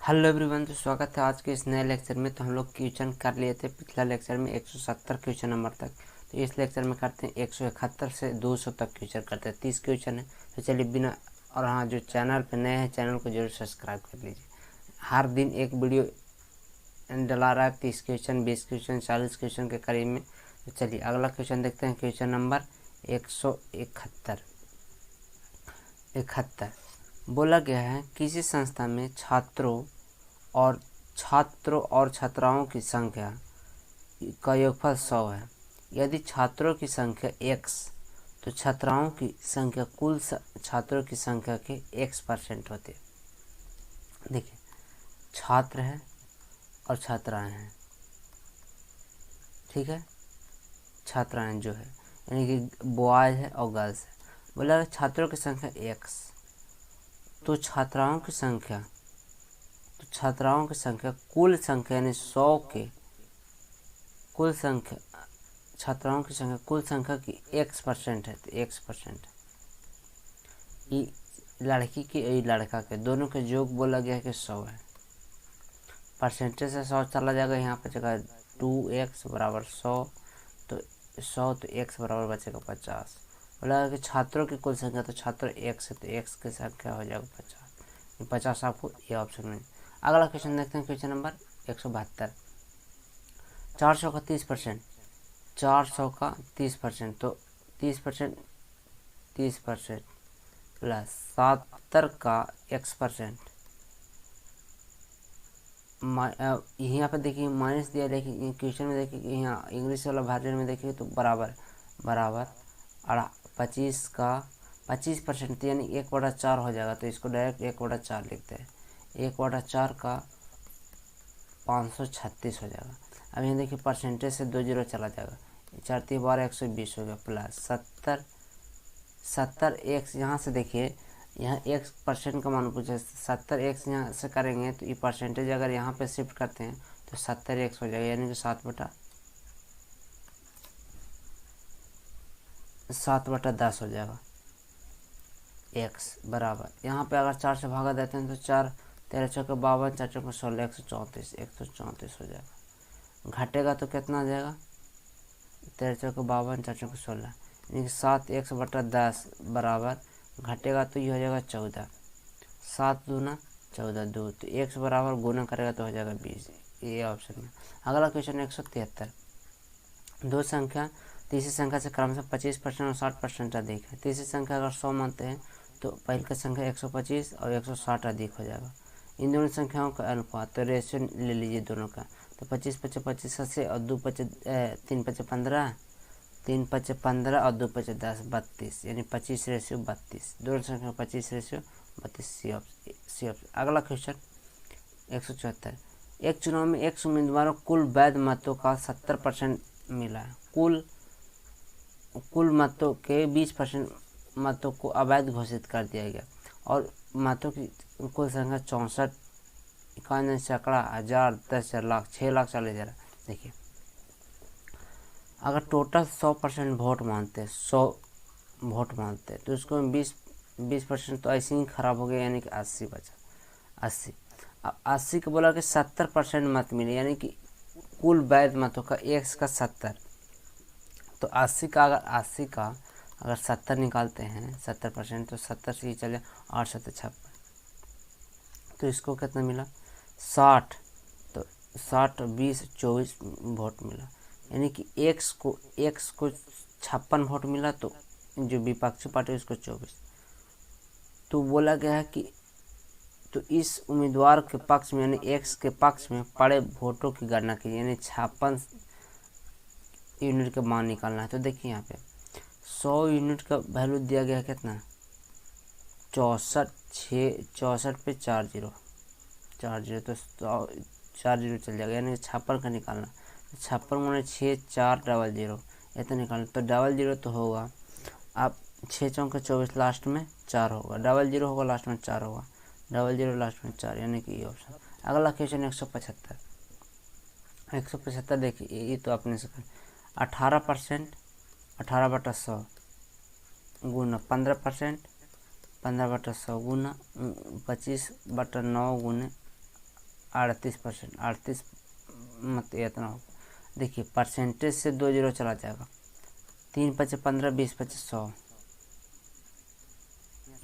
Hello everyone, तो स्वागत है आज के इस नए लेक्चर में। तो हम लोग क्वेश्चन कर लिए थे पिछला लेक्चर में 170 क्वेश्चन नंबर तक। तो इस लेक्चर में करते हैं 171 से 200 तक क्वेश्चन करते हैं। 30 क्वेश्चन है। तो चलिए बिना और हाँ, जो चैनल पे नए हैं चैनल को जरूर सब्सक्राइब कर लीजिए। हर दिन एक वीडियो डला रहा है, 30 क्वेश्चन, 20 क्वेश्चन, 40 क्वेश्चन के करीब में। तो चलिए अगला क्वेश्चन देखते हैं। क्वेश्चन नंबर 171 बोला गया है किसी संस्था में छात्रों और छात्राओं की संख्या का योगफल 100 है। यदि छात्रों की संख्या x तो छात्राओं की संख्या कुल छात्रों की संख्या के x% होती है। देखिए, छात्र है और छात्राएं हैं, ठीक है। छात्राएं जो है यानी कि बॉयज है और गर्ल्स है। बोला छात्रों की संख्या x तो छात्राओं की संख्या कुल संख्या यानी 100 के कुल संख्या छात्राओं की संख्या कुल संख्या की x% है। तो x% ये लड़की के ये लड़का के दोनों के योग बोला गया है कि 100 है। परसेंटेज से 100 चला जाएगा, यहाँ पर जगह 2x बराबर 100 तो 100 तो x बराबर बचेगा 50। बोला कि छात्रों की कुल संख्या तो छात्र x है तो x की संख्या हो जाएगा 50। 50 आपको ये ऑप्शन में। अगला क्वेश्चन देखते हैं। Question number 172। 400 का 30%, 400 का 30% तो 30% प्लस 70 का x%। यहाँ पर देखिए माइनस दिया, लेकिन क्वेश्चन में देखिए यहाँ इंग्लिश वाला वर्जन में देखिए तो बराबर 25 का 25% यानी 1/4 हो जाएगा। तो इसको डायरेक्ट 1/4 लिखते हैं। 1/4 का 536 हो जाएगा। अब यहाँ देखिए परसेंटेज से 2 जीरो चला जाएगा, 4 3 12 120 हो गया प्लस 70 x। यहाँ से देखिए यहाँ x% का मान पूछा, 70 x यहाँ से करेंगे तो ये परसेंटेज अगर यहाँ पे शिफ्ट करते हैं तो 70 x हो जाएगा, यानी कि 7/10 हो जाएगा। x बराबर यहाँ पे अगर 4 से भागा देते हैं तो 4 13 चौके 52, 4 चौके 16, 134 हो जाएगा। घटेगा तो कितना आ जाएगा, 13 चौके 52, 4 चौके 16 यानी कि 7x/10 बराबर घटेगा तो ये हो जाएगा 14। 7 दूना 14 2 तो x बराबर गुना करेगा तो हो जाएगा 20। ये ऑप्शन में। अगला क्वेश्चन 173। दो संख्या तीसरी संख्या से क्रमशः 25% और 60% अधिक है। तीसरी संख्या अगर 100 मानते हैं तो पहले की संख्या 125 और 160 अधिक हो जाएगा। इन दोनों संख्याओं का अनुपात तो रेशियो ले लीजिए दोनों का। तो 25 25 25 80 और 2 5 3 5 15, 3 5 15 और 2 5 10 32 यानी 25:32। दोनों संख्या 25:32 सी ऑप्शन। अगला क्वेश्चन 174। एक चुनाव में एक उम्मीदवारों को कुल वैध मतों का 70% मिला है। कुल मतों के 20% मतों को अवैध घोषित कर दिया गया और मतों की कुल संख्या 64 51 सैकड़ा 1000 10,000 लाख 6 लाख 40,000। देखिए अगर टोटल 100% वोट मानते हैं, 100 वोट मानते हैं तो उसको 20% तो ऐसे ही खराब हो गया, यानी कि 80 बचा। 80 अब 80 को बोला कि 70% मत मिले, यानी कि कुल वैध मतों का x का 70 तो 80 का अगर 70 निकालते हैं 70% तो 70 से ही चले 8 7 56 तो इसको कितना मिला 60। तो 60 20 24 वोट मिला, यानी कि x को 56 वोट मिला तो जो विपक्षी पार्टी उसको 24। तो बोला गया है कि तो इस उम्मीदवार के पक्ष में यानी x के पक्ष में पड़े वोटों की गणना कीजिए, यानी 56 यूनिट का मान निकालना है। तो देखिए यहाँ पे 100 यूनिट का वैल्यू दिया गया है कितना 64 पे 4 जीरो तो 4 जीरो चल जाएगा, यानी 56 का निकालना। 56 गुणे 6 4 00 इतना निकालना तो 00 तो होगा। अब 6 चौके 24 लास्ट में 4 होगा, 00 होगा लास्ट में 4 होगा, 00 लास्ट में 4 यानी कि ये ऑप्शन। अगला क्वेश्चन 175 देखिए ये तो अपने से 18% 18/100 गुना 15% 15/100 गुना 25/9 गुने 38%, 38 मत इतना होगा। देखिए परसेंटेज से 2 जीरो चला जाएगा, 3 पचे 15, 20 पचे 100,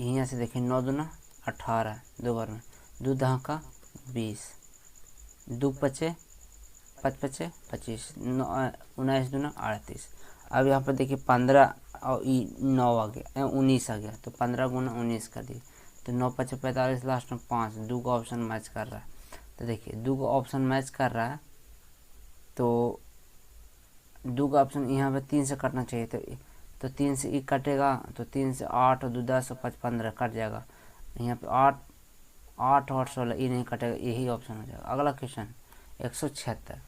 यहाँ से देखिए 9 दूना 18, 2 बार में 2 दहा का 20, 2 पचे 5 पचे 25, 19 दूना 38। अब यहाँ पर देखिए 15 और 9 आ गया, 19 आ गया, तो 15 गुना 19 कर दिए, तो 9 पचे 45, लास्ट में 5, 2 का ऑप्शन मैच कर रहा है। तो देखिए 2 का ऑप्शन मैच कर रहा है, तो 2 का ऑप्शन यहाँ पे 3 से कटना चाहिए, तो 3 से 1 कटेगा, तो 3 से 8 और 2 10 और 5 15 कट जाएगा। यहाँ पे 8 और 16 ये नहीं कटेगा, यही ऑप्शन हो जाएगा। अगला क्वेश्चन 176।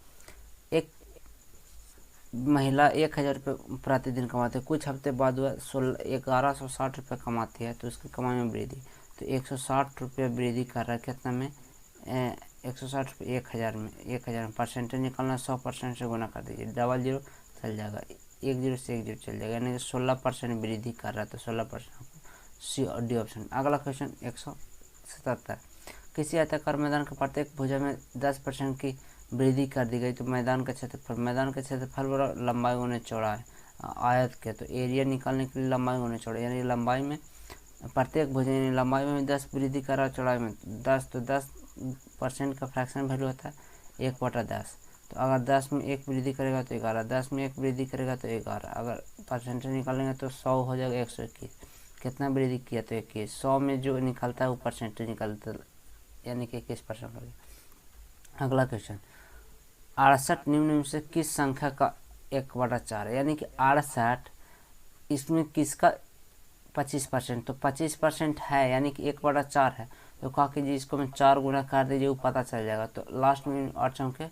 एक महिला 1000 रुपये प्रतिदिन कमाती है, कुछ हफ्ते बाद वह 1160 रुपये कमाती है, तो उसकी कमाई में वृद्धि, तो 160 रुपये वृद्धि कर रहा है कितना में, 160 रुपये 1000 में, 1000 में परसेंटेज निकालना, 100% से गुना कर दीजिए, डबल जीरो चल जाएगा, 1 जीरो से 1 जीरो चल जाएगा, यानी कि 16% वृद्धि कर रहा है, तो 16% सी और डी ऑप्शन। अगला क्वेश्चन 177। किसी आयताकार मैदान के प्रत्येक भुजा में 10% की वृद्धि कर दी गई, तो मैदान का क्षेत्रफल बराबर लंबाई गुने चौड़ाई आयत के, तो एरिया निकालने के लिए लंबाई गुने चौड़ाई, यानी लंबाई में प्रत्येक भुजा यानी लंबाई में 10 वृद्धि कर रहा है, चौड़ाई में 10, तो 10% का फ्रैक्शन वैल्यू होता है 1/10, तो अगर 10 में 1 वृद्धि करेगा तो 11, 10 में 1 वृद्धि करेगा तो 11, अगर परसेंटेज निकालेंगे तो 100 हो जाएगा 121, कितना वृद्धि किया तो 21, 100 में जो निकलता है वो परसेंटेज निकलता है, यानी कि 21% हो गया। अगला क्वेश्चन 68 निम्न में से किस संख्या का 1/4 है, यानी कि 68 इसमें किसका 25%, तो 25% है, यानी कि 1/4 है, तो कहा कीजिए इसको मैं 4 गुना कर दीजिए, वो पता चल जाएगा, तो लास्ट में 8 चौके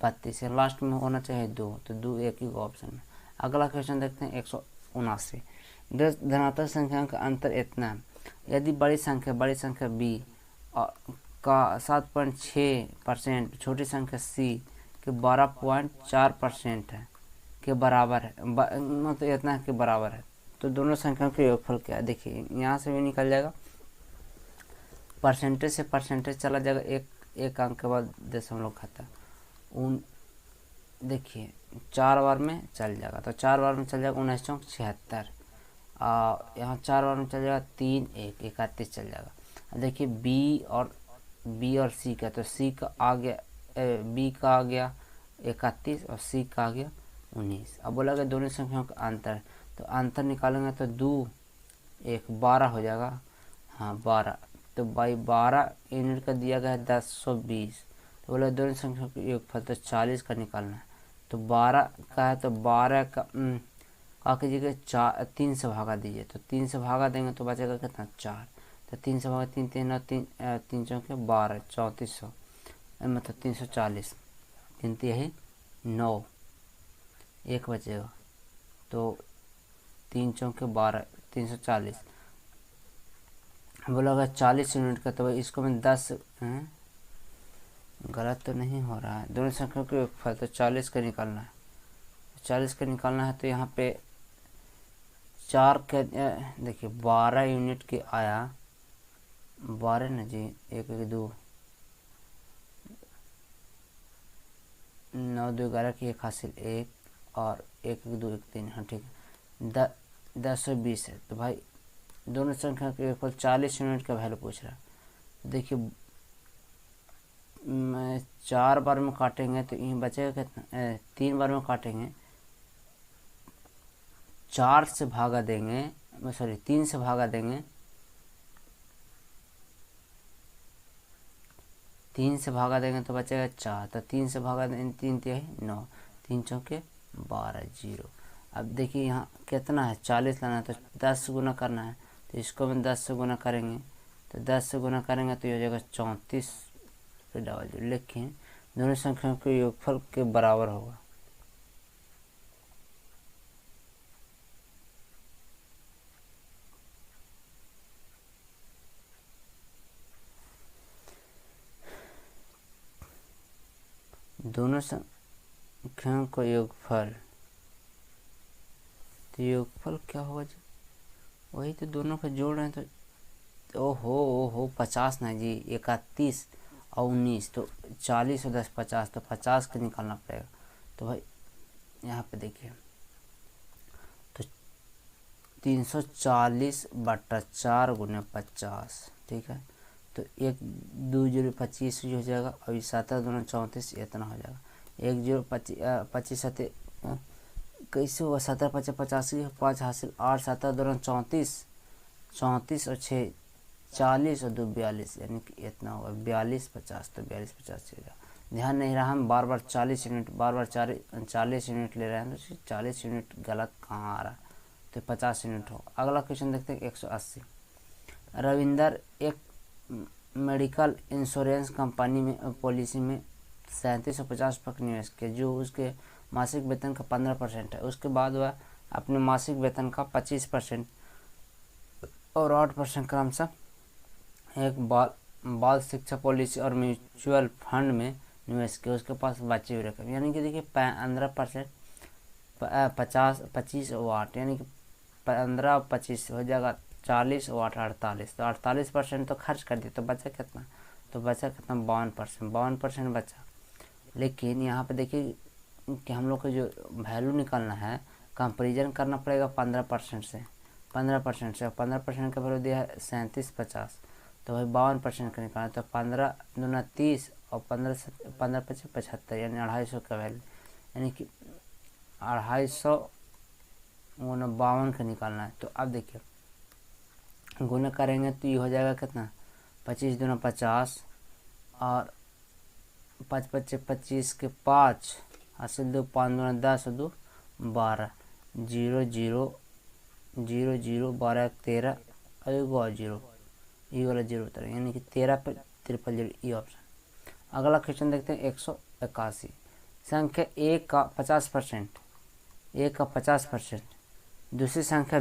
32 है, लास्ट में होना चाहिए 2, तो 2 एक ही ऑप्शन में। अगला क्वेश्चन देखते हैं 179। दस धनात्मक संख्याओं का अंतर इतना है, यदि बड़ी संख्या b का 7.6% छोटी संख्या c के 12.4% है के बराबर है, मतलब इतना है के बराबर है, तो दोनों संख्याओं के योगफल क्या है। देखिए यहाँ से भी निकल जाएगा, परसेंटेज से परसेंटेज चला जाएगा, एक अंक के बाद दशमलव खाता, देखिए 4 बार में चल जाएगा, तो 4 बार में चल जाएगा 19 चौक 76, यहाँ 4 बार में चल जाएगा 3 1 31 चल जाएगा। देखिए बी और सी का, तो सी का आ गया, बी का आ गया 31 और सी का आ गया 19। अब बोला गया दोनों संख्याओं का अंतर, तो अंतर निकालेंगे तो 2 1 12 हो जाएगा, हाँ 12, तो भाई 12 यूनिट का दिया गया है 1020, तो बोला दोनों संख्याओं का योगफल, तो 40 का निकालना है, तो 12 का है, तो 12 का क्या कीजिएगा 3 से भागा दीजिए, तो 3 से भागा देंगे तो बचेगा कितना 4, तो 3 से भागा 3 3 3 चौके 12 3400, मतलब 340, 3 यही 9 1 बचेगा, तो 3 चौके 12 340, बोला अगर 40 यूनिट का, तो इसको मैं 10 गलत तो नहीं हो रहा है, दोनों संख्याओं के योगफल, तो 40 का निकालना है, 40 का निकालना है, तो यहाँ पे 4 के देखिए 12 यूनिट के आया, 12 ना जी, 1 1 2 9 2 11 की 1 हासिल 1 और 1 1 2 1 3, हाँ ठीक है, 1020 है, तो भाई दोनों संख्या के योगफल 40 यूनिट का वैल्यू पूछ रहा है। देखिए 4 बार में काटेंगे तो ये बचेगा कितना, 3 बार में काटेंगे, 4 से भागा देंगे, सॉरी 3 से भागा देंगे, 3 से भागा देंगे तो बचेगा 4, तो 3 से भागा देंगे 3 3 9, 3 चौके 12 0। अब देखिए यहाँ कितना है 40 लाना है, तो 10 से गुना करना है, तो इसको हम 10 से गुना करेंगे, तो 10 से गुना करेंगे तो ये हो जाएगा 34 पे डबल जीरो, लिखें दोनों संख्याओं के योगफल के बराबर होगा। दोनों संख्याओं का योगफल, तो योगफल क्या होगा जी, वही तो दोनों का जोड़ रहे हैं, तो ओहो 50 ना जी, 31 और 19, तो 40 और 10 50, तो 50 का निकालना पड़ेगा। तो भाई यहाँ पे देखिए, तो 340/4 गुने 50, ठीक है। तो 1 2 0 25 हो जाएगा, और 7 2 34, इतना हो जाएगा। 1 0 25 7 कैसे हुआ, 17 5 85, 5 हासिल, 8 7 2 34, 34 और 6 40 और 2 42, यानी कि इतना होगा 42 50, तो 42 50 हो जाएगा। ध्यान नहीं रहा, हम बार बार 40 यूनिट, बार बार 40 यूनिट ले रहे हैं, तो 40 यूनिट गलत कहाँ आ रहा है, तो 50 यूनिट हो। अगला क्वेश्चन देखते हैं 180। रविंदर एक मेडिकल इंश्योरेंस कंपनी में पॉलिसी में 3750 निवेश किया, जो उसके मासिक वेतन का 15% है। उसके बाद वह अपने मासिक वेतन का 25% और 8% क्रमशः एक बाल शिक्षा पॉलिसी और म्यूचुअल फंड में निवेश किया। उसके पास बची हुई रकम, यानी कि देखिए 15%, 25 और 8, यानी कि 15 और 25 हो जाएगा 40 और 8 48, तो 48% तो खर्च कर दिया, तो बचा कितना, तो बचा कितना 52% बचा। लेकिन यहाँ पे देखिए कि हम लोग को जो वैल्यू निकालना है, कंपेरिजन करना पड़ेगा 15% से, 15% से, और 15% का वैल्यू दिया है 3750, तो भाई 52% का निकालना, तो 15 दूना 30 और 15 25 75, यानी 250 का वैल्यू, यानी कि 250 गुना 52 का निकालना है। तो अब देखिए गुना करेंगे तो ये हो जाएगा कितना, 25 दूना 50, और 5 25 25 के 5 हासिल 2, 5 दूना 10 और 2 12, 0 0 0 0 12 13 और 1 0, ये वाला 0 उतर, यानी कि 13 पे 53 0, ये ऑप्शन। अगला क्वेश्चन देखते हैं 181। संख्या ए का 50%, ए का 50% दूसरी संख्या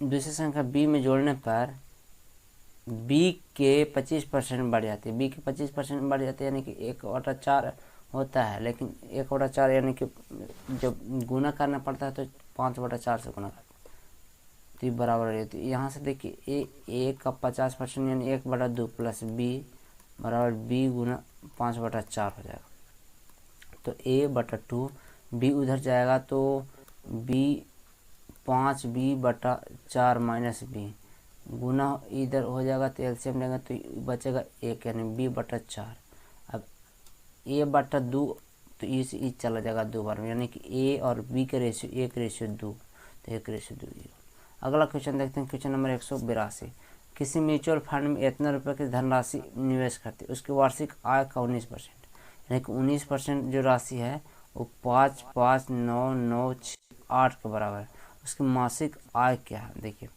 दूसरी संख्या बी में जोड़ने पर बी के 25% बढ़ जाती है, बी के 25% बढ़ जाती है, यानी कि 1/4 होता है, लेकिन 1/4 यानी कि जब गुना करना पड़ता है तो 5/4 से गुना करते हैं, तो ये बराबर रहती है। यहाँ से देखिए ए का 50% यानी 1/2 प्लस बी बराबर बी गुना 5/4 हो जाएगा। तो a/2, बी उधर जाएगा तो बी 5b/4 माइनस बी गुना इधर हो जाएगा, तो एलसीएम लेंगे तो बचेगा 1, यानी b/4। अब a/2, तो ई चला जाएगा 2 बार में, यानी कि a और b के रेशियो 1:2, तो 1:2। अगला क्वेश्चन देखते हैं, क्वेश्चन नंबर 182। किसी म्यूचुअल फंड में इतना रुपये की धनराशि निवेश करते हैं, उसकी वार्षिक आय का 19%, यानी कि 19% जो राशि है वो 5 5 9 9 6 8 के बराबर है। उसकी मासिक आय क्या है, देखिए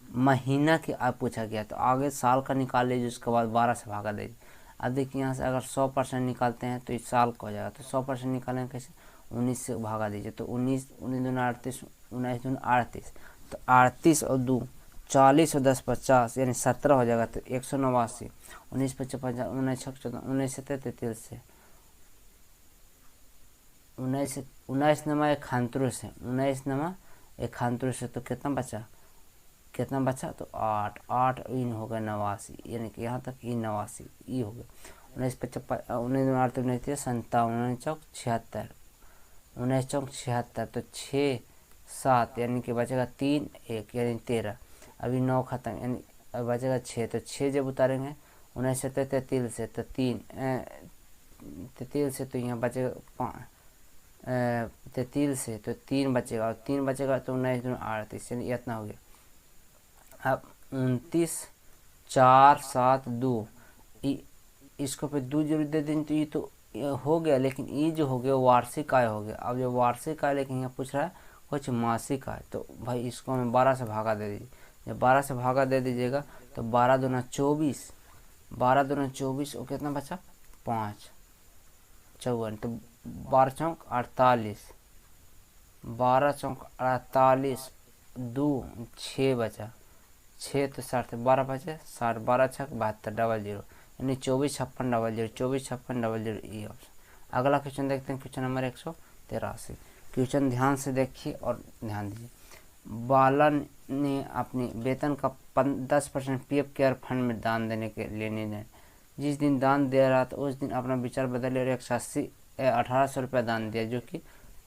महीना की आय पूछा गया, तो आगे साल का निकाल लीजिए, उसके बाद 12 से भागा दीजिए। अब देखिए यहाँ से अगर 100% निकालते हैं तो इस साल का हो जाएगा, तो 100% निकालेंगे कैसे, 19 से भागा दीजिए, तो 19 19 दूना 38, 19 दूना 38, तो 38 और 2 40 और 10 50, यानी 17 हो जाएगा, तो 189, 19 25 50 19 6 14 19 से 33 से 19 नमा एक खानतुरुस है, 19 नमा एक खानतुरुस है, तो कितना बचा, तो 8 8 इन हो गया 89, यानी कि यहाँ तक ई 89 ई हो गया। 19 55 19 8 19 57 चौक 76 19 चौक 76, तो 6 7, यानी कि बचेगा 3 1, यानी 13। अभी 9 खत्म, यानी अब बचेगा 6, तो 6 जब उतारेंगे 19 से 33 से, तो 3 33 से, तो यहाँ बचेगा 33 से, तो 3 बचेगा, और 3 बचेगा तो 19 दूना 38, यानी इतना हो गया। अब 29 4 7 2, इसको पे 2 जरूर दे दें, तो ये तो हो गया, लेकिन ये जो हो गया वार्षिक आय हो गया। अब जो वार्षिक आय, लेकिन यहाँ पूछ रहा है कुछ मासिक आय, तो भाई इसको हमें 12 से भागा दे दीजिए। जब 12 से भागा दे दीजिएगा तो 12 दूना 24, 12 दूना 24, और कितना बचा 5 54, तो 12 चौक 48, 12 चौक 48, 2 6 बचा, 6 तो 60, 12 बचे 60, 12 छक 72 00, यानी 24 56 00, 24 56 00, ये ऑप्शन। अगला क्वेश्चन देखते हैं, क्वेश्चन नंबर 183। क्वेश्चन ध्यान से देखिए और ध्यान दीजिए। बाला ने अपनी वेतन का 10% पीएफ केयर फंड में दान देने के लिए निर्णय। जिस दिन दान दे रहा था उस दिन अपना विचार बदले और 1800 रुपया दान दिया, जो कि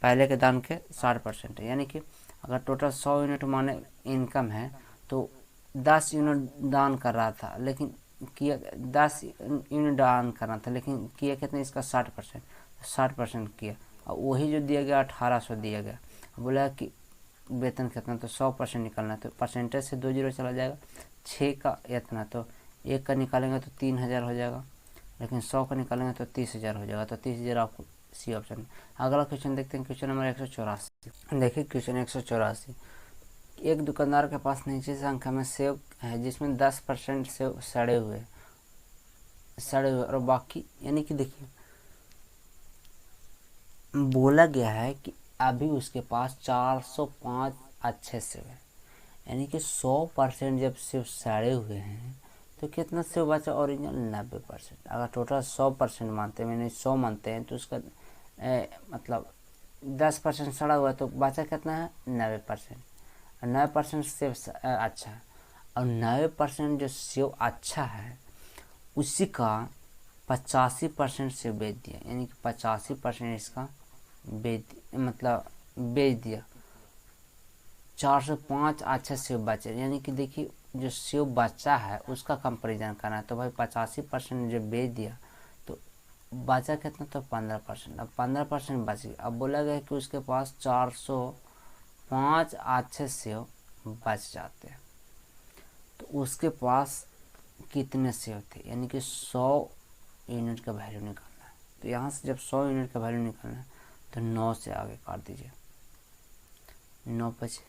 पहले के दान के 60% है। यानी कि अगर टोटल 100 यूनिट माने इनकम है तो 10 यूनिट दान कर रहा था, लेकिन किया 10 यूनिट दान करना था, लेकिन किया कितने, इसका 60%, 60% किया और वही जो दिया गया 1800 दिया गया। बोला कि वेतन कितना, तो 100% निकालना है, तो परसेंटेज से 2 जीरो चला जाएगा। 6 का इतना, तो 1 का निकालेंगे तो 3000 हो जाएगा, लेकिन 100 का निकालेंगे तो 30,000 हो जाएगा। तो 30,000 आपको सी ऑप्शन। अगला क्वेश्चन देखते हैं, क्वेश्चन नंबर 184। देखिए क्वेश्चन 184। एक दुकानदार के पास नीचे संख्या में सेब है जिसमें 10% सेब सड़े हुए और बाकी, यानी कि देखिए बोला गया है कि अभी उसके पास 405 अच्छे सेब है, यानी कि 100% जब सेब सड़े हुए हैं तो कितना सेब बचा, ओरिजिनल 90%। अगर टोटल 100% मानते हैं, मैंने 100 मानते हैं, तो उसका मतलब 10% सड़ा हुआ है, तो बचा कितना है, 90%। और 90% सेब अच्छा है, और 90% जो सेब अच्छा है उसी का 85% से बेच दिया, यानी कि 85% इसका बेच दिया। 405 अच्छे सेब बचे, यानी कि देखिए जो सेब बचा है उसका कंपेरिजन करना है, तो भाई 85% जो बेच दिया तो बचा कितना, तो 15%। अब 15% बच गया। अब बोला गया कि उसके पास 405 अच्छे सेब बच जाते हैं, तो उसके पास कितने सेब थे, यानी कि 100 यूनिट का वैल्यू निकालना है। तो यहाँ से जब 100 यूनिट का वैल्यू निकालना है तो 9 से आगे काट दीजिए। 9 बचे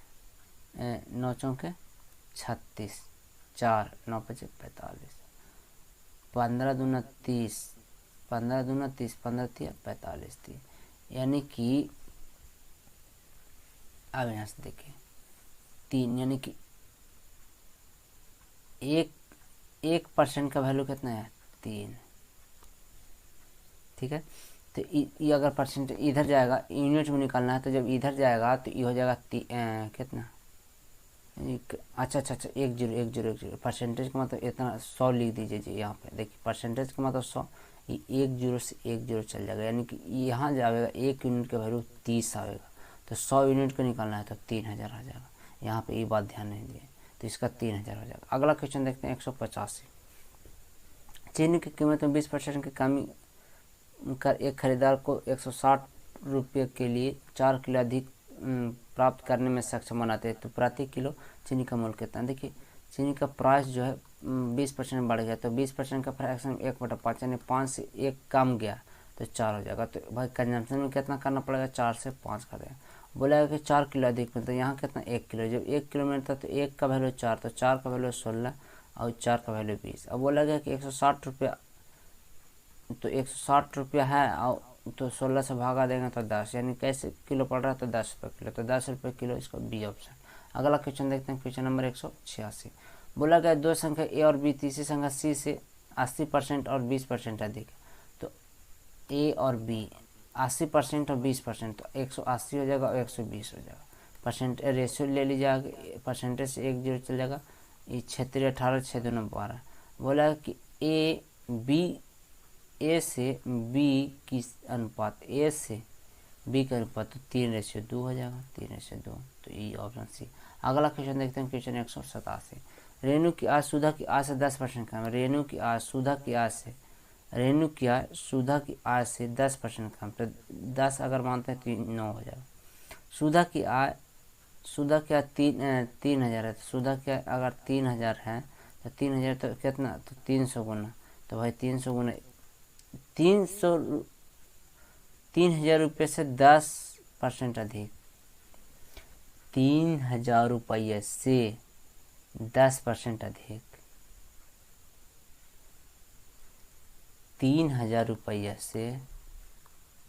9 चौके 36, 4 9 बचे 45, 15 दूना 30, 15 दूना 30, 15 तिया 45 थी, यानी कि अब यहाँ से देखिए 3, यानी कि 1% का वैल्यू कितना है, 3। ठीक है, तो ये अगर परसेंट इधर जाएगा, यूनिट में निकालना है, तो जब इधर जाएगा तो ये हो जाएगा कितना, अच्छा 1 0 परसेंटेज का मतलब इतना 100 लिख दीजिए जी। यहाँ पे देखिए परसेंटेज का मतलब 100, ये 1 0 से 1 0 चल जाएगा, यानी कि यहाँ जाएगा 1 यूनिट का वैल्यू 30 आएगा, तो 100 यूनिट को निकालना है तो 3000 आ जाएगा। यहाँ पे ये बात ध्यान नहीं दिए, तो इसका 3000 हो जाएगा। अगला क्वेश्चन देखते हैं 185। चीनी की कीमत में 20% की कमी कर एक खरीदार को 160 रुपये के लिए 4 किलो अधिक प्राप्त करने में सक्षम बनाते हैं, तो प्रति किलो चीनी का मूल्य कितना। देखिए चीनी का प्राइस जो है 20% बढ़ गया, तो 20% का फ्रैक्शन 1/5, यानी 5 से 1 कम गया तो 4 हो जाएगा। तो भाई कंजम्पशन में कितना करना पड़ेगा, 4 से 5 कर देगा। बोला कि 4 किलो अधिक मिलता है, यहाँ कितना 1 किलो, जब 1 किलो मिलता है तो 1 का वैल्यू 4, तो 4 का वैल्यू 16 और 4 का वैल्यू 20। अब बोला गया कि 160 रुपया, तो 160 रुपया है और तो 16 से भागा देंगे तो 10, यानी कैसे किलो पड़ रहा है, तो 10 रुपये किलो, तो 10 रुपये किलो, इसका बी ऑप्शन। अगला क्वेश्चन देखते हैं, क्वेश्चन नंबर 186। बोला गया दो संख्या ए और बी तीसरी संख्या सी से 80% और 20% अधिक, तो ए और बी 80% और 20%, तो 180 हो जाएगा और 120 हो जाएगा। परसेंट रेशियो ले लीजिए, परसेंटेज से 1 0 चल जाएगा। ये 36 18 6 2 12। बोला कि ए से बी की अनुपात, ए से बी का अनुपात, तो 3:2 हो जाएगा, 3:2, तो ये ऑप्शन सी। अगला क्वेश्चन देखते हैं, क्वेश्चन 187। रेणु की आय सुधा की आय से 10% कम है। रेणु की आय सुधा की आय से 10% कम, तो 10 अगर मानते हैं तो 9 हो जाएगा। सुधा की आय 3,000 है, तो सुधा की आय अगर 3,000 है तो 3,000 तो कितना, तो 300 गुना, तो भाई 300 गुना 3,000 रुपये से 10% अधिक, 3,000 रुपये से 10% अधिक, 3,000 रुपये से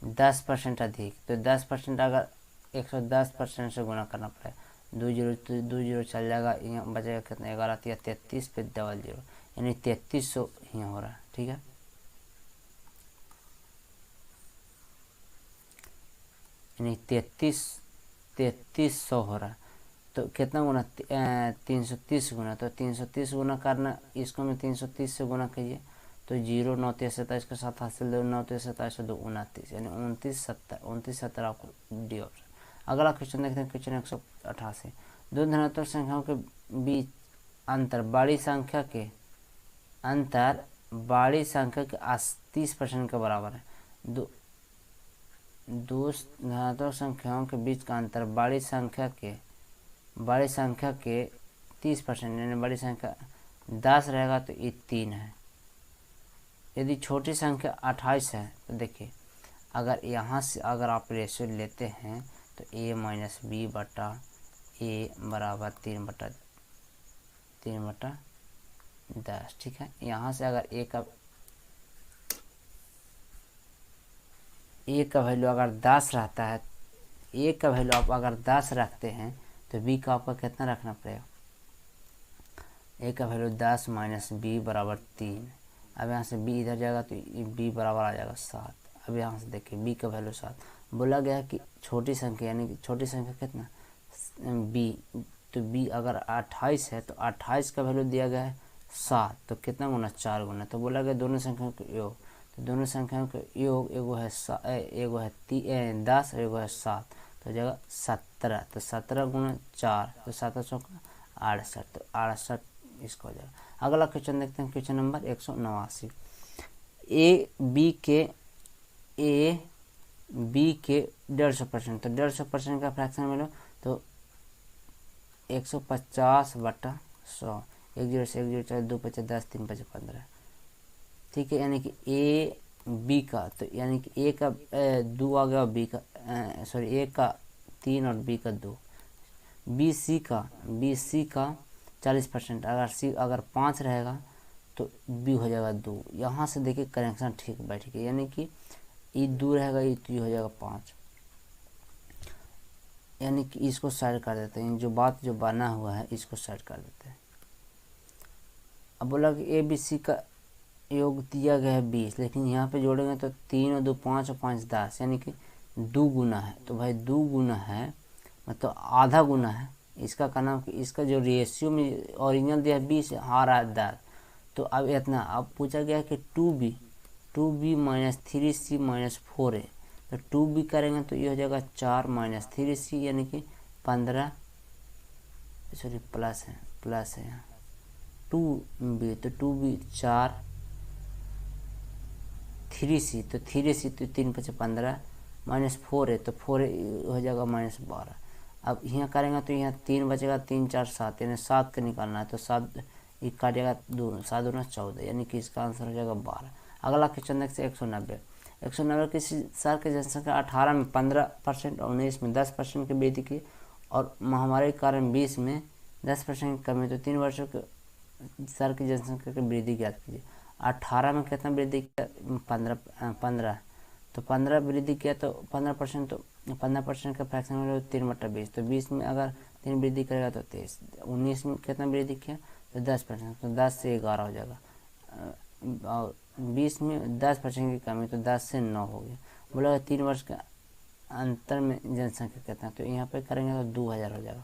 10% अधिक, तो 10% अगर 110% से गुना करना पड़ेगा, 2 0 तो 2 0 चल जाएगा, यहाँ बचेगा कितना, 11 या 33 पे डबल 0, यानी 3300 यहाँ हो रहा है। ठीक है, यानी 3300 हो रहा है। तो कितना गुना 330 गुना, तो 330 गुना करना, इसको मैं 330 से गुना कीजिए तो 0 9 3 27 के साथ हासिल 2 9 3 27 2 29 यानी 29 70 आपको डी ऑप्शन। अगला क्वेश्चन देखते हैं, क्वेश्चन 188। दो धनात्मक संख्याओं के बीच अंतर बड़ी संख्या के 30% के बराबर है। दो धनात्मक संख्याओं के बीच का अंतर बड़ी संख्या के 30%, यानी बड़ी संख्या 10 रहेगा तो ये 3 है। यदि छोटी संख्या 28 है तो देखिए, अगर यहाँ से अगर आप रेशियो लेते हैं तो a माइनस बी बटा a बराबर 3/10, ठीक है। यहाँ से अगर a का वैल्यू अगर 10 रहता है, a का वैल्यू आप अगर 10 रखते हैं तो b का आपका कितना रखना पड़ेगा, a का वैल्यू 10 माइनस b बराबर 3। अब यहाँ से b इधर जाएगा तो b बराबर आ जाएगा 7। अब यहाँ से देखिए b का वैल्यू 7। बोला गया कि छोटी संख्या, यानी कि छोटी संख्या कितना b, तो b अगर 28 है तो 28 का वैल्यू दिया गया है 7, तो कितना गुना 4 गुना। तो बोला गया दोनों संख्याओं के योग, तो दोनों संख्याओं के योग एगो है 10 और एगो है 7, तो जगह 17, तो 17 गुना 4 तो 7 चौका 68, तो 68 इसको हो जाएगा। अगला क्वेश्चन देखते हैं, क्वेश्चन नंबर 189। ए बी के 150%, तो 150% का फ्रैक्शन मिलो तो 150/100, 1 0 से 1 0 4 2 5 10 3 5 15, ठीक है। यानी कि ए बी का, तो यानी कि ए का 2 आ गया, बी का ए का 3 और बी का 2। बी सी का 40%, अगर 5 रहेगा तो बी हो जाएगा 2। यहाँ से देखिए कनेक्शन ठीक बैठ गया, यानी कि ये 2 रहेगा, ये तो हो जाएगा 5, यानी कि इसको साइड कर देते हैं। जो बना हुआ है इसको साइड कर देते हैं। अब बोला कि ए बी सी का योग दिया गया है 20, लेकिन यहाँ पे जोड़ेंगे तो 3 और 2 5 और 5 10, यानी कि 2 गुना है। तो भाई 2 गुना है मतलब आधा गुना है इसका। का नाम कि इसका जो रेशियो में ओरिजिनल दिया है 20, आ रहा है 10, तो अब इतना। अब पूछा गया कि 2b minus 3c minus 4a, तो 2b करेंगे तो ये हो जाएगा 4 माइनस 3c, यानी कि 15, सॉरी प्लस है यहाँ 2b, तो 2b 4 3c, तो 3c तो 3 5 15 माइनस 4a, तो 4a हो जाएगा माइनस 12। अब यहाँ करेंगे तो यहाँ 3 बचेगा, 3 4 7, यानी 7 का निकालना है, तो 7 एक काटेगा 2, 7 दूना 14, यानी कि इसका आंसर हो जाएगा 12। अगला क्वेश्चन देखते हैं 190। किसी शहर की जनसंख्या 18 में 15% और 19 में 10% की वृद्धि की और महामारी के कारण 20 में 10% की कमी, तो 3 वर्षों के शहर की जनसंख्या की वृद्धि ज्ञात कीजिए। 18 में कितना वृद्धि किया, 15, तो 15 वृद्धि किया तो 15%, तो 15% का फ्रैक्शन हो 3/20, तो 20 में अगर 3 वृद्धि करेगा तो 23। 19 में कितना वृद्धि किया तो 10%, तो 10 से 11 हो जाएगा। और 20 में 10% की कमी, तो 10 से 9 हो गया। बोला 3 वर्ष का अंतर में जनसंख्या कितना, तो यहाँ पे करेंगे तो 2000 हो जाएगा,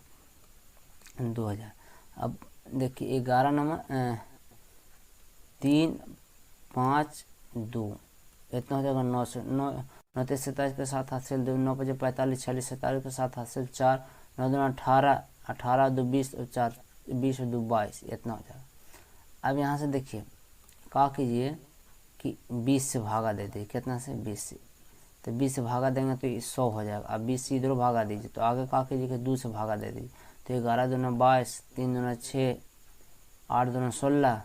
2000। अब देखिए 11 नंबर 3 5 2 इतना हो जाएगा 9 से 9 9 3 27 के साथ हासिल 2 9 5 45 46 47 के साथ हासिल 4 9 2 18 18 2 20 और 4 20 और 2 22, इतना हो जाएगा। अब यहाँ से देखिए क्या कीजिए कि 20 से भागा दे दीजिए, कितना से 20 से, तो 20 से भागा देंगे तो ये 100 हो जाएगा। अब 20 से इधर भागा दीजिए, तो आगे क्या कीजिए कि 2 से भागा दे दीजिए, तो 11 दूना 22, 3 दूना 6, 8 दूना 16,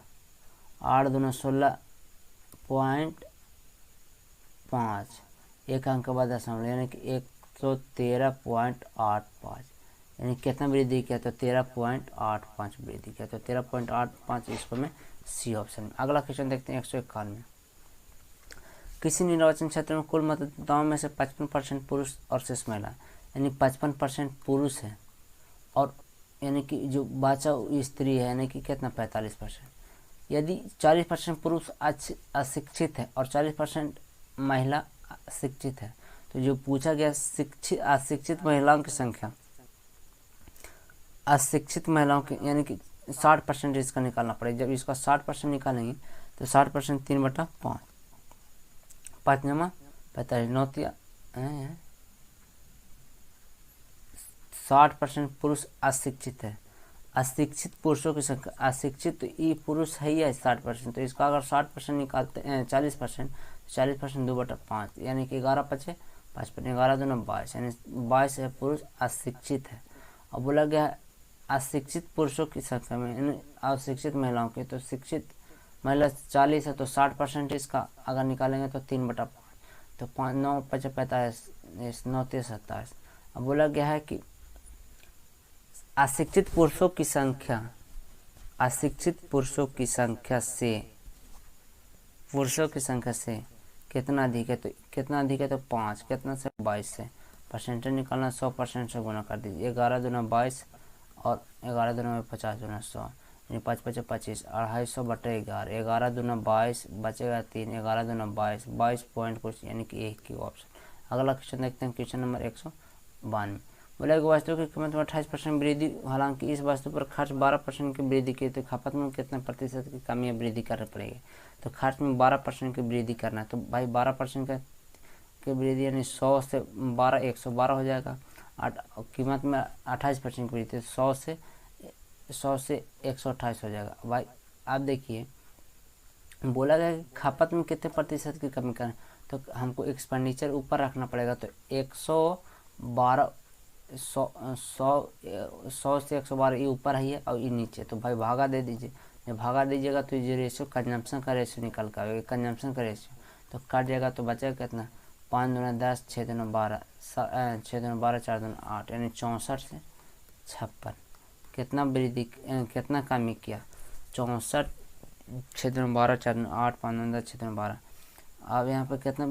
8 दूना 16.5, एक अंक के बाद दशमलव, यानी कि 113.85, यानी कितना वृद्धि किया तो 13.85 वृद्धि किया, तो 13.85 इसको में सी ऑप्शन में। अगला क्वेश्चन देखते हैं 191। किसी निर्वाचन क्षेत्र में कुल मतदाताओं में से 55% पुरुष और शेष महिला, यानी 55% पुरुष है और यानी कि जो बचा स्त्री है, यानी कि कितना 45%। यदि 40% पुरुष अशिक्षित है और 40% महिला शिक्षित है, तो जो पूछा गया अशिक्षित महिलाओं की संख्या अशिक्षित महिलाओं के यानी कि 60% इसका निकालना पड़ेगा। जब इसका 60% निकालेंगे तो 60% 3/5, 5 जमा 45, 9 60% पुरुष अशिक्षित है। अशिक्षित पुरुषों की संख्या, अशिक्षित तो ये पुरुष है ही है 60%, तो इसका अगर 60% निकालते हैं 40%, 40% 2/5 यानी कि 11 पचे 55, 11 दूना 22 यानी 22 है पुरुष अशिक्षित है। अब बोला गया है अशिक्षित पुरुषों की संख्या में अशिक्षित महिलाओं की, तो शिक्षित महिला 40 है तो 60% इसका अगर निकालेंगे तो 3/5, तो 5 9 5 45, 9 3 27। अब बोला गया है कि अशिक्षित पुरुषों की संख्या, अशिक्षित पुरुषों की संख्या से कितना अधिक है, तो कितना अधिक है तो 5, कितना से 22 से, परसेंटेज निकालना 100% से गुना कर दीजिए। 11 दूना 22 और 11 दूना 50 दूना 100 यानी 5 5 25, 250/11, 11 दूना 22 बचेगा 3, 11 दूना 22, 22 पॉइंट कुछ यानी कि एक की ऑप्शन। अगला क्वेश्चन देखते हैं, क्वेश्चन नंबर 192। बोला कि वस्तु की कीमत में 28% वृद्धि, हालांकि इस वस्तु पर खर्च 12% की वृद्धि की, तो खपत में कितने प्रतिशत की कमी या वृद्धि करनी पड़ेगी। तो खर्च में 12% की वृद्धि करना है, तो भाई 12% का की वृद्धि यानी 100 से 12 112 हो जाएगा। कीमत में 28% की वृद्धि, 100 से 128 हो जाएगा। भाई आप देखिए बोला गया कि खपत में कितने प्रतिशत की कमी करना, तो हमको एक्सपेंडिचर ऊपर रखना पड़ेगा, तो 112 100 से 112 ये ऊपर ही है और ये नीचे, तो भाई भागा दे दीजिए। जब भागा दीजिएगा तो ये रेशियो कंजम्पशन का रेशियो निकल कर आएगा, कंजम्पशन का रेशियो तो कट जाएगा, तो बचेगा कितना 5 दूना 10, 6 दूना 12, 6 दूना 12, 4 दूना 8 यानी 64 से 56। कितना वृद्धि कितना कमी किया 64, 6 दूना 12, 4 दूना 8, 5 दूना 10, 6 दूना 12। अब यहाँ पर कितना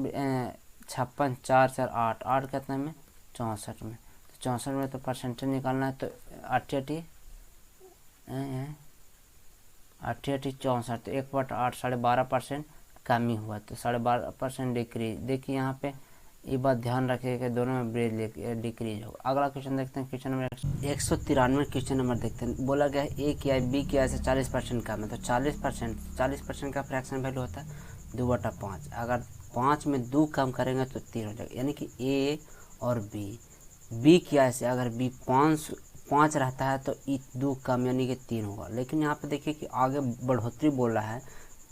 56, 4 4 8, 8 कितना में 64 में, तो 64 में तो परसेंटेज निकालना है, तो 88 64, तो 1/8 12.5% कमी हुआ, तो 12.5% डिक्रीज। देखिए यहाँ पे ये बात ध्यान रखिएगा कि दोनों में डिक्रीज होगा। अगला क्वेश्चन देखते हैं, क्वेश्चन नंबर 193 क्वेश्चन नंबर देखते हैं। बोला गया है ए की आय बी की आय से 40% कम है, तो 40% का फ्रैक्शन वैल्यू होता है 2/5। अगर 5 में 2 कम करेंगे तो 3 हो जाएगा, यानी कि ए और बी की आय से अगर बी 5 रहता है तो 2 कम यानी कि 3 होगा। लेकिन यहाँ पे देखिए कि आगे बढ़ोतरी बोल रहा है,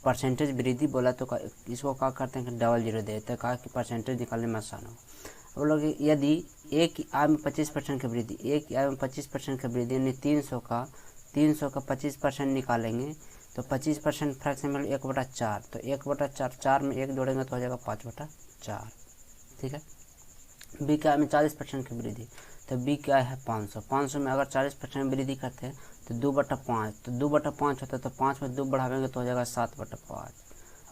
परसेंटेज वृद्धि बोला, तो इसको क्या करते हैं कि डबल जीरो दे देते हैं, कहा कि परसेंटेज निकालने में आसान हो। वो लोग यदि ए की आय में 25% की वृद्धि, ए की आय में 25% की वृद्धि यानी 300 का 25% निकालेंगे तो 25% फ्रैक्शन में 1/4, तो 1/4 4 में 1 जोड़ेंगे तो हो जाएगा 5/4। ठीक है। बी की आय में 40% की वृद्धि, तो बी की आय है 500 में अगर 40% वृद्धि करते हैं तो 2/5, तो 2/5 होता है, तो 5 में 2 बढ़ावेंगे तो हो जाएगा 7/5।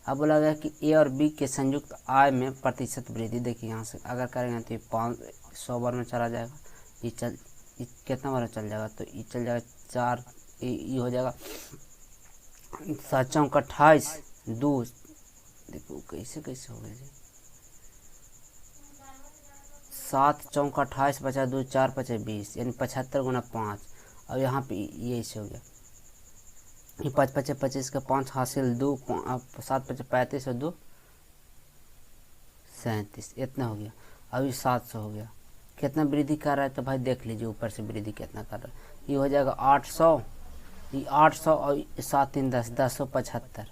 अब बोला गया कि ए और बी के संयुक्त आय में प्रतिशत वृद्धि। देखिए यहाँ से अगर करेंगे तो ये 100 बार में चला जाएगा, ये कितना बार चल जाएगा, तो ये चल जाएगा 4, ये हो जाएगा 7 चौक 28, 2 देखो कैसे हो गया जी, 7 चौक 28 बचा 2, 4 5 20 यानी 75 गुना 5। अब यहाँ पे ये ऐसे हो गया, ये 5 5 25 का 5 हासिल 2, 7 5 35 और 2 37, इतना हो गया। अब ये 700 हो गया। कितना वृद्धि कर रहा है, तो भाई देख लीजिए ऊपर से वृद्धि कितना कर रहा है। ये हो जाएगा 800, ये 800 और 7 3 10, 1075।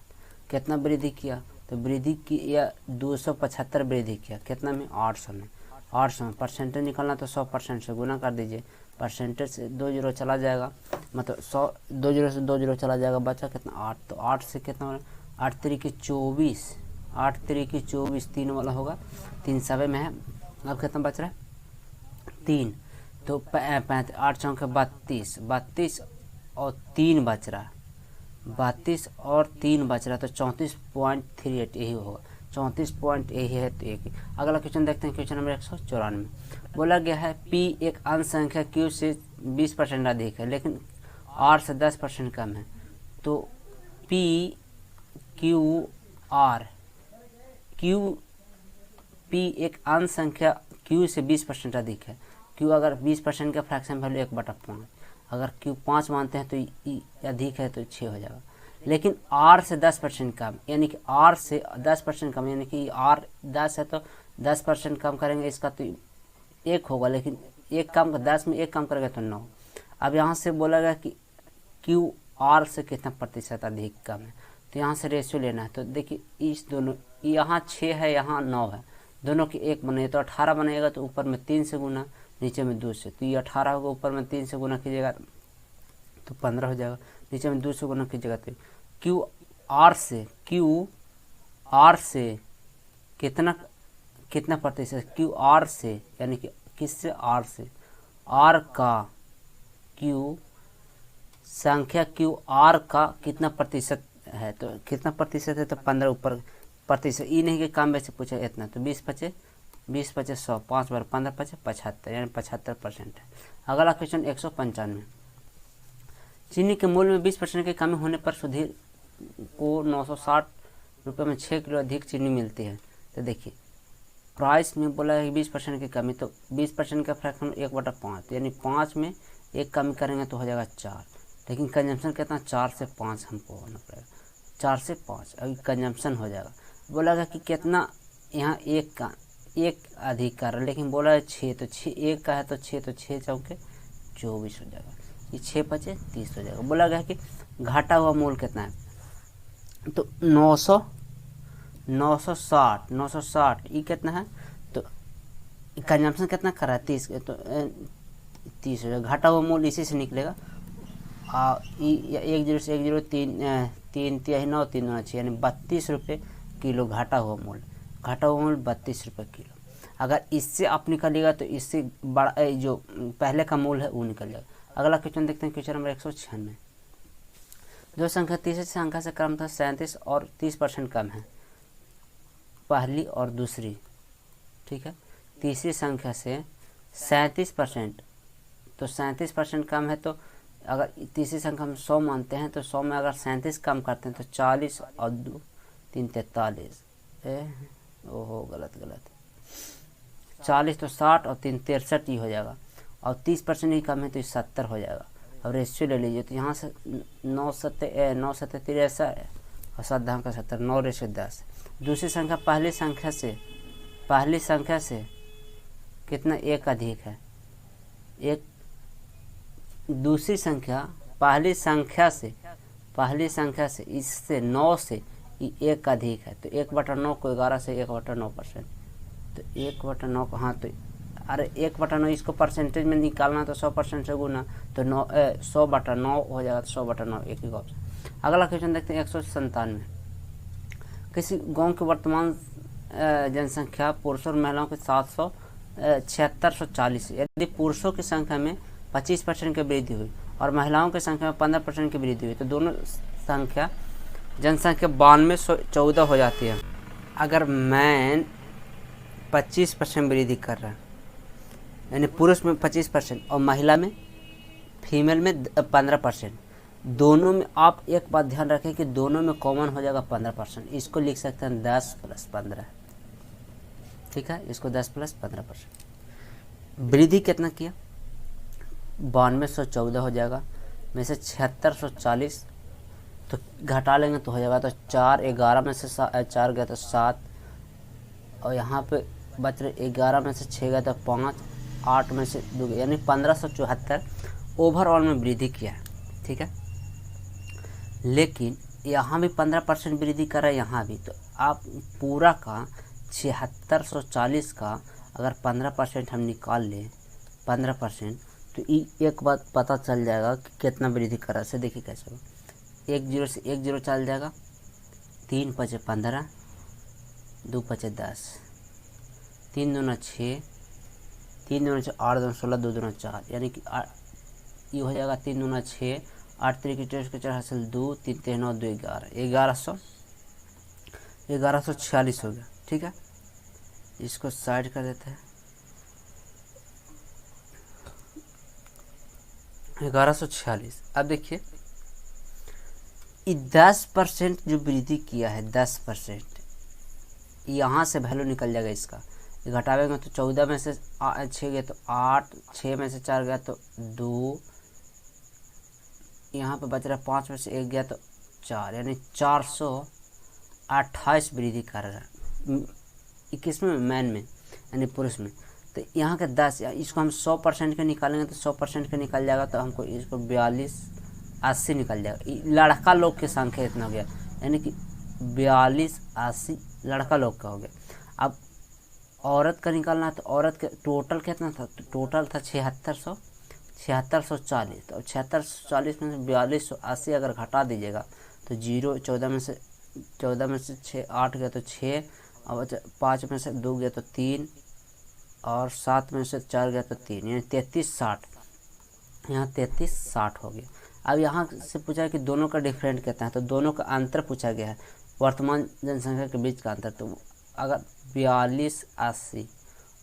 कितना वृद्धि किया, तो वृद्धि की या 275 वृद्धि किया, कितना में 800 में। 800 में परसेंटेज निकालना तो 100% से गुना कर दीजिए, परसेंटेज से 2 जीरो चला जाएगा, मतलब 100 2 जीरो से 2 जीरो चला जाएगा, बचा कितना 8, तो 8 से कितना 8 3 24, 8 3 24 3 वाला होगा, 3 7 में है। अब कितना बच रहा है 3, तो 35, 8 चौक 32, 32 और 3 बच रहा है, 32 और 3 बच रहा है, तो 34.38 यही होगा, 34 यही है, तो एक ही। अगला क्वेश्चन देखते हैं, क्वेश्चन नंबर 194। बोला गया है पी एक अंश संख्या क्यू से 20% अधिक है लेकिन आर से 10% कम है, तो पी एक अंश संख्या क्यू से 20% अधिक है। क्यू अगर 20% का फ्रैक्शन वैल्यू 1/5, अगर Q 5 मानते हैं तो E अधिक है तो 6 हो जाएगा। लेकिन R से 10% कम, यानी कि R से 10% कम, यानी कि R 10 है तो 10% कम करेंगे इसका तो 1 होगा, लेकिन 1 कम 10 में 1 कम करेगा तो 9। अब यहाँ से बोला गया कि Q R से कितना प्रतिशत अधिक कम है, तो यहाँ से रेशियो लेना है। तो देखिए इस दोनों, यहाँ 6 है यहाँ 9 है, दोनों की 1 बने तो 18 बनेगा, तो ऊपर में 3 से गुना नीचे में 2 से, तो ये 18 होगा, ऊपर में 3 से गुना कीजिएगा तो 15 हो जाएगा, नीचे में 2 से गुना कीजिएगा तो Q R से कितना प्रतिशत, Q R से यानी कि किससे, R से, R का Q संख्या Q R का कितना प्रतिशत है, तो कितना प्रतिशत है तो 15 ऊपर प्रतिशत, ये नहीं कि कम वैसे पूछा इतना, तो 20 पचे 100, 5 बार 15 पचे 75, यानी 75% है। अगला क्वेश्चन 195, चीनी के मूल्य में 20% की कमी होने पर सुधीर को 960 रुपये में 6 किलो अधिक चीनी मिलती है। तो देखिए प्राइस में बोला है 20% की कमी, तो 20% का फ्रैक्शन 1/5, यानी 5 में 1 कमी करेंगे तो हो जाएगा 4, लेकिन कंजम्पशन कितना 4 से 5 हमको होना पड़ेगा, 4 से 5 अभी कंजम्पशन हो जाएगा। बोला गया कि कितना यहाँ 1 अधिक कर रहा है, लेकिन बोला है 6, तो 6 1 का है तो 6, तो 6 चौके 24 हो जाएगा, ये 6 पचे 30 हो जाएगा। बोला गया कि घाटा हुआ मूल्य कितना है, तो 960 ये कितना है, तो कंजम्पशन कितना कर रहा है 30, तो 30 हो जाएगा। घाटा हुआ मूल्य इसी से निकलेगा, 10 से 103 3 3 9 3 9 6, यानी 32 रुपये किलो घाटा हुआ मूल्य, 32 रुपये किलो। अगर इससे आप निकालिएगा तो इससे बड़ा जो पहले का मूल्य है वो निकल जाएगा। अगला क्वेश्चन देखते हैं, क्वेश्चन नंबर 196, जो संख्या तीसरी संख्या से क्रमशः 37 और 30% कम है, पहली और दूसरी, ठीक है, तीसरी संख्या से 37%, तो 37% कम है, तो अगर तीसरी संख्या में 100 मानते हैं तो 100 में अगर 37 कम करते हैं तो 40 और 2 3 43, ओहो गलत 40 तो 60 और 3 63 ही हो जाएगा, और 30% ही कम है तो 70 हो जाएगा। अब रेशियो ले लीजिए, तो यहाँ से 9 7 63 और 7 धाम का 70, 9:10। दूसरी संख्या पहली संख्या से कितना 1 अधिक है, एक दूसरी संख्या पहली संख्या से इससे 9 से 1 अधिक है, तो 1/9 को 11 से 1/9%, तो 1/9 को, हाँ तो अरे 1/9 इसको परसेंटेज में निकालना तो 100% से गुना, तो 100/9 हो जाएगा, तो 100/9 एक ही ऑप्शन। अगला क्वेश्चन देखते हैं 197, किसी गांव की वर्तमान जनसंख्या पुरुषों और महिलाओं की 7640, यदि पुरुषों की संख्या में 25% की वृद्धि हुई और महिलाओं की संख्या में 15% की वृद्धि हुई, तो दोनों जनसंख्या 9214 हो जाती है। अगर मैन 25% वृद्धि कर रहा है, यानी पुरुष में 25% और महिला में फीमेल में 15%, दोनों में आप एक बात ध्यान रखें कि दोनों में कॉमन हो जाएगा 15%, इसको लिख सकते हैं 10 + 15, ठीक है, इसको 10 + 15%। वृद्धि कितना किया, 9214 हो जाएगा, में से 7640 तो घटा लेंगे तो हो जाएगा, तो 4 11 में से 4 गया तो 7, और यहाँ पे बच रहे 11 में से 6 गया तो 5, 8 में से 2, यानी 1574 ओवरऑल में वृद्धि किया है, ठीक है। लेकिन यहाँ भी 15% वृद्धि कर रहा है, यहाँ भी, तो आप पूरा का 7640 का अगर 15% हम निकाल लें 15%, तो एक बात पता चल जाएगा कि कितना वृद्धि कर रहा है। देखिए कैसे हो, 1 0 से 1 0 चल जाएगा, 3 × 5 = 15, 2 × 5 = 10, 3 दूना 6, 3 दूना 6 8 दूना 16, 2 दूना 4, यानी कि ये हो जाएगा 3 दूना 6, 8 3 की 4 हासिल 2, 3 3 9 2 11, 1146 हो गया, ठीक है। इसको साइड कर देते हैं, 1146। अब देखिए 10% जो वृद्धि किया है, 10% यहाँ से वैल्यू निकल जाएगा इसका, घटावेंगे तो 14 में से 6 गया तो 8, 6 में से 4 गया तो 2, यहाँ पे बच रहा है 5 में से 1 गया तो 4, यानी 428 वृद्धि कर रहा है 21 में, मैन में यानी पुरुष में। तो यहाँ के 10, इसको हम 100% के निकालेंगे तो 100% के निकल जाएगा, तो हमको इसको 4280 निकल जाएगा। लड़का लोग की संख्या इतना हो गया, यानी कि 4280 लड़का लोग का हो गया। अब औरत का निकालना है, तो औरत के टोटल कितना था, तो टोटल था 7640। तो अब 7640 में से 4280 अगर घटा दीजिएगा तो 0, 14 में से 6 8 गया तो 6, और 5 में से 2 गया तो 3, और 7 में से 4 गया तो 3, यानी 3360। यहाँ 3360 हो गया। अब यहाँ से पूछा है कि दोनों का डिफरेंट कितना है, तो दोनों का अंतर पूछा गया है, वर्तमान जनसंख्या के बीच का अंतर। तो अगर 4280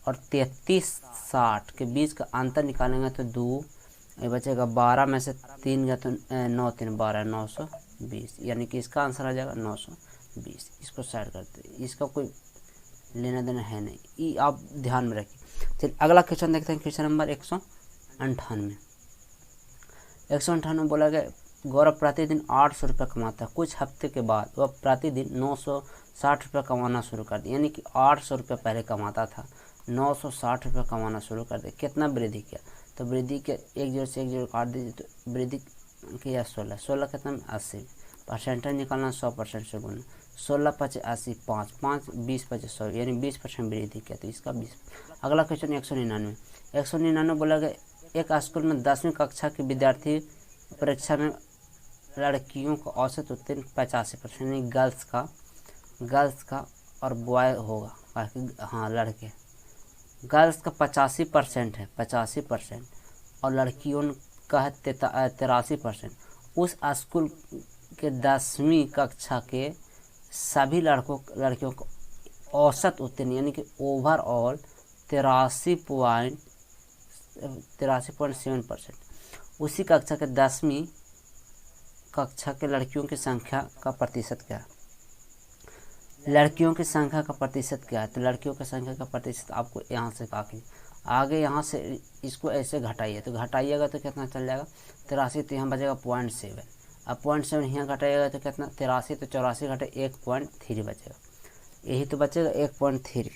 और 3360 के बीच का अंतर निकालेंगे तो 2 ये बचेगा, 12 में से 3 गया तो 9 3 12, 920, यानी कि इसका आंसर आ जाएगा 920। इसको साइड करते, इसका कोई लेना देना है नहीं, ये आप ध्यान में रखिए। चलिए अगला क्वेश्चन देखते हैं, क्वेश्चन नंबर 198। 198 बोला गया, गौरव प्रतिदिन 800 रुपये कमाता है, कुछ हफ्ते के बाद वह प्रतिदिन 960 रुपये कमाना शुरू कर दिया, यानी कि 800 रुपये पहले कमाता था, 960 रुपये कमाना शुरू कर दिया। कितना वृद्धि किया, तो वृद्धि के 1 0 से 1 0 काट दीजिए, तो वृद्धि किया 16 कितना में 80, परसेंटेज निकालना 100% से गुना, 16 5 80, 5 5 20 5 100, यानी 20% वृद्धि किया, तो इसका 20। अगला क्वेश्चन 199। 199 बोला गया, एक स्कूल में 10वीं कक्षा के विद्यार्थी परीक्षा में लड़कियों का औसत उत्तीर्ण 85%, यानी गर्ल्स का और बॉय होगा, हाँ लड़के, गर्ल्स का 85% है, 85%, और लड़कियों का है 83%। उस स्कूल के 10वीं कक्षा के सभी लड़कियों को औसत उत्तीर्ण, यानी कि ओवरऑल 83.7%। उसी कक्षा के 10वीं कक्षा के लड़कियों की संख्या का प्रतिशत क्या है, लड़कियों की संख्या का प्रतिशत क्या है, तो लड़कियों की संख्या का प्रतिशत आपको यहाँ से काफी आगे, यहाँ से इसको ऐसे घटाइए, तो घटाइएगा तो कितना चल जाएगा 83, तो यहाँ बचेगा 0.7। अब 0.7 यहाँ घटाइएगा तो कितना 83, तो 84 घटे 1.3 बचेगा, यही तो बचेगा 1.3।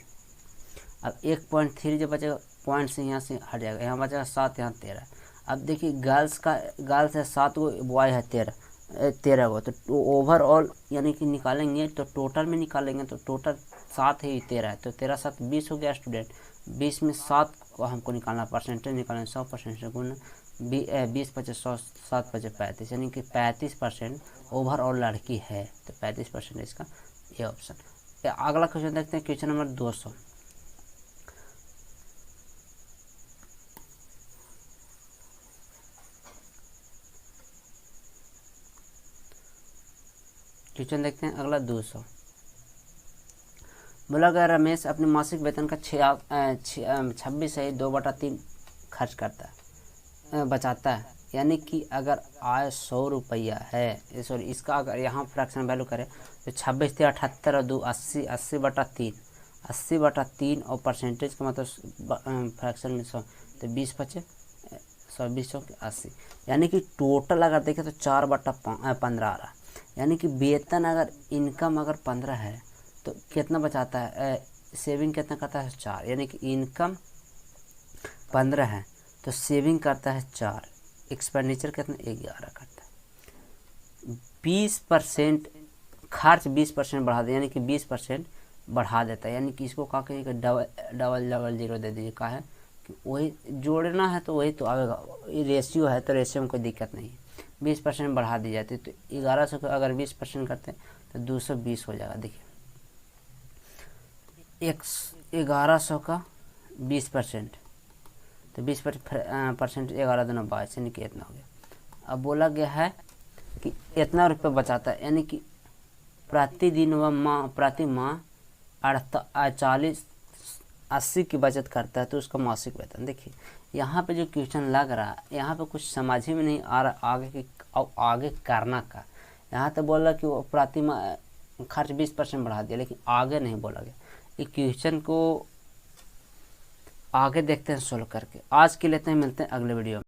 अब 1.3 जो बचेगा, पॉइंट से यहाँ से हट जाएगा, यहाँ बचेगा 7, यहाँ 13। अब देखिए गर्ल्स है 7 गो, बॉय है 13 गो, तो ओवरऑल यानी कि निकालेंगे तो टोटल में निकालेंगे तो टोटल 7 है, 13 है, तो 13 7 20 हो गया स्टूडेंट। 20 में 7 को हमको निकालना, परसेंटेज निकालना 100% से गुना, 20 5 100, 7 5 35, यानी कि 35% ओवरऑल लड़की है, तो 35% इसका ये ऑप्शन। अगला क्वेश्चन देखते हैं, क्वेश्चन नंबर 200। क्वेश्चन देखते हैं अगला 200। बोला गया, रमेश अपने मासिक वेतन का 26 से 2/3 खर्च करता है, बचाता है, यानी कि अगर आय 100 रुपया है, सॉरी इसका अगर यहाँ फ्रैक्शन वैल्यू करें तो 26 × 78 और 2 80, 80/3 और परसेंटेज का मतलब फ्रैक्शन में 100, तो 20 5 100, 20 80, यानी कि टोटल अगर देखें तो 4/15 आ रहा है, यानी कि वेतन अगर इनकम अगर 15 है तो कितना बचाता है, सेविंग कितना करता है 4, यानी कि इनकम 15 है तो सेविंग करता है 4, एक्सपेंडिचर कितना 11 करता है। 20% खर्च 20% बढ़ा दे, यानी कि 20% बढ़ा देता है, यानी कि इसको कहा कहिएगा डबल जीरो दे दीजिए, कहा है कि वही जोड़ना है तो वही तो आएगा, ये रेशियो है तो रेशियो में कोई दिक्कत नहीं है। 20% बढ़ा दी जाती है, तो 1100 का अगर 20% करते हैं तो 220 हो जाएगा। देखिए 1100 का 20%, तो 20% 11 दूना 22, यानी कि इतना हो गया। अब बोला गया है कि इतना रुपये बचाता है, यानी कि प्रतिदिन व प्रति माह 40-80 की बचत करता है, तो उसका मासिक वेतन। देखिए यहाँ पे जो क्वेश्चन लग रहा है, यहाँ पे कुछ समझ ही में नहीं आ रहा आगे करना का। यहाँ तो बोला कि वो प्रति माह खर्च 20% बढ़ा दिया, लेकिन आगे नहीं बोला गया। ये क्वेश्चन को आगे देखते हैं सोल्व करके। आज के लेते हैं, मिलते हैं अगले वीडियो में।